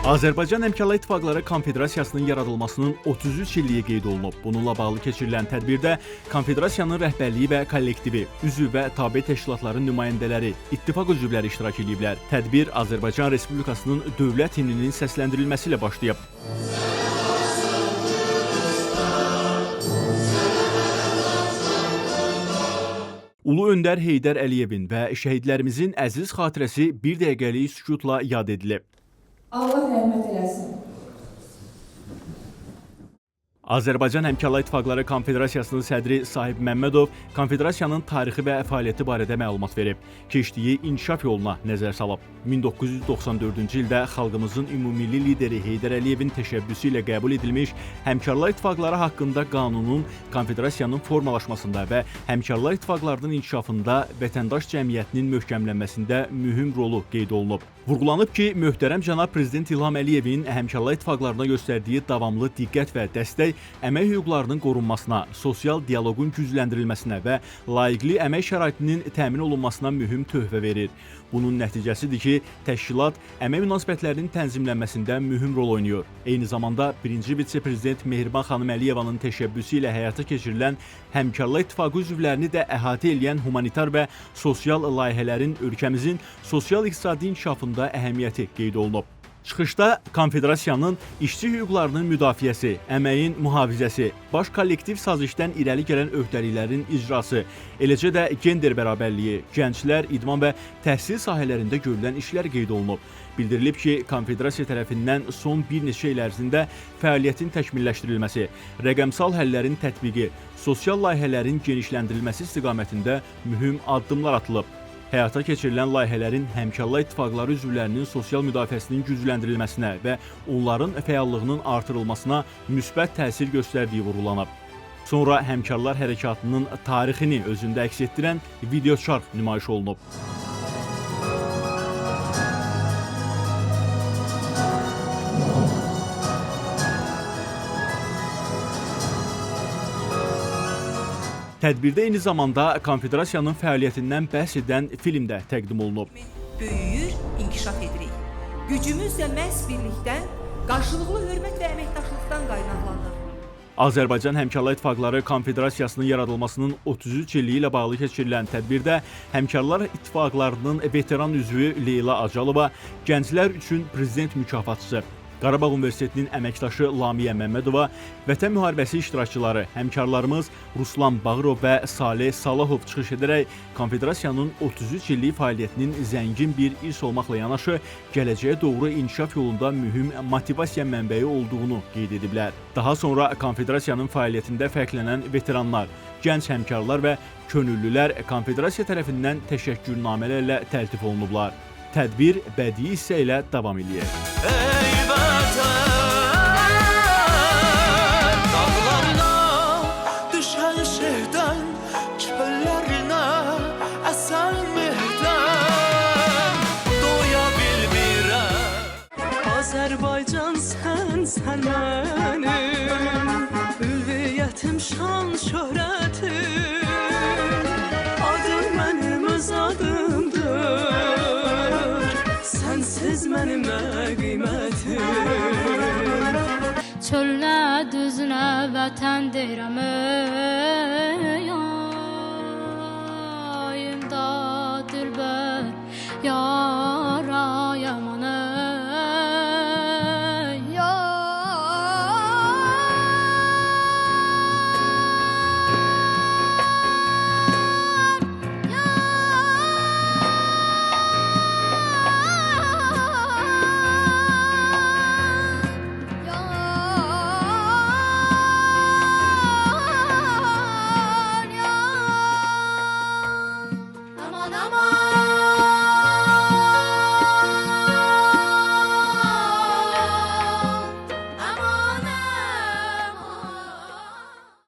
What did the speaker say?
Azərbaycan Əməkdaşlar İttifaqları Konfederasiyasının yaradılmasının 33 illiyi qeyd olunub. Bununla bağlı keçirilən tədbirdə Konfederasiyanın rəhbərliyi və kollektivi, üzv və tabe təşkilatların nümayəndələri, ittifaq üzvləri iştirak ediblər. Tədbir Azərbaycan Respublikasının dövlət himninin səsləndirilməsi ilə başlayıb. Ulu Öndər Heydər Əliyevin və şəhidlərimizin əziz xatirəsi bir dəqiqəlik sükutla yad edilib. Allah rəhmət eləsin. Azərbaycan Əməkdaşlar İttifaqları Konfederasiyasının sədri Sahib Məmmədov Konfederasiyanın tarixi və fəaliyyəti barədə məlumat verib. Keçdiyi inkişaf yoluna nəzər salıb. 1994-cü ildə xalqımızın ümumilli lideri Heydər Əliyevin təşəbbüsü ilə qəbul edilmiş Həmkarlar İttifaqları haqqında qanunun Konfederasiyanın formalaşmasında və Həmkarlar İttifaqlarının inkişafında vətəndaş cəmiyyətinin möhkəmlənməsində mühüm rolu qeyd olunub. Vurğulanıb ki, möhtərəm cənab Prezident İlham Əliyevin Həmkarlar İttifaqlarına göstərdiyi davamlı diqqət və dəstək əmək hüquqlarının qorunmasına, sosial dialoqun gücləndirilməsinə və layiqli əmək şəraitinin təmin olunmasına mühüm töhfə verir. Bunun nəticəsidir ki, təşkilat əmək münasibətlərinin tənzimlənməsində mühüm rol oynayır. Eyni zamanda 1-ci vitse-prezident Mehriban xanım Əliyevanın təşəbbüsü ilə həyata keçirilən Həmkarlar İttifaqı üzvlərini də əhatə edən humanitar və sosial layihələrin ölkəmizin sosial-iqtisadi inkişafında əhəmiyyəti qeyd olunub. Çıxışda Konfederasiyanın işçi hüquqlarının müdafiəsi, əməyin mühafizəsi, baş kollektiv sazişdən irəli gələn öhdəliklərin icrası, eləcə də gender bərabərliyi, gənclər, idman və təhsil sahələrində görülən işlər qeyd olunub. Bildirilib ki, Konfederasiya tərəfindən son bir neçə il ərzində fəaliyyətin təkmilləşdirilməsi, rəqəmsal həllərin tətbiqi, sosial layihələrin genişləndirilməsi istiqamətində mühüm addımlar atılıb. Həyata keçirilən layihələrin Həmkarlar İttifaqları üzvlərinin sosial müdafiəsinin gücləndirilməsinə və onların fəallığının artırılmasına müsbət təsir göstərdiyi vurğulanıb. Sonra Həmkarlar Hərəkatının tarixini özündə əks etdirən videoçarx nümayiş olunub. Tədbirdə eyni zamanda Konfederasiyanın fəaliyyətindən bəhs edən film də təqdim olunub. Böyüyür, inkişaf edirik. Gücümüz də məhz birlikdən, qarşılıqlı hörmət və əməkdaşlıqdan qaynaqlanır. Azərbaycan Həmkarlar İttifaqları Konfederasiyasının yaradılmasının 33 illiyi ilə bağlı keçirilən tədbirdə Həmkarlar İttifaqlarının veteran üzvü Leyla Acalova, gənclər üçün prezident mükafatçısı, Qarabağ Universitetinin əməkdaşı Lamiyə Məmmədova, Vətən müharibəsi iştirakçıları, həmkarlarımız Ruslan Bağırov və Saleh Salahov çıxış edərək Konfederasiyanın 33 illik fəaliyyətinin zəngin bir irs olmaqla yanaşı, gələcəyə doğru inkişaf yolunda mühüm motivasiya mənbəyi olduğunu qeyd ediblər. Daha sonra Konfederasiyanın fəaliyyətində fərqlənən veteranlar, gənc həmkarlar və könüllülər Konfederasiya tərəfindən təşəkkürnamələrlə təltif olunublar. Tədbir bədii hissə ilə davam edir. Azərbaycan sən mənim, ülviyyətim, şan, şöhrətim, adım mənim öz adımdır, sənsiz mənim nə qiymətim. Çölünə, düzünə vətən deyirəm ey, imdad dilbər, ya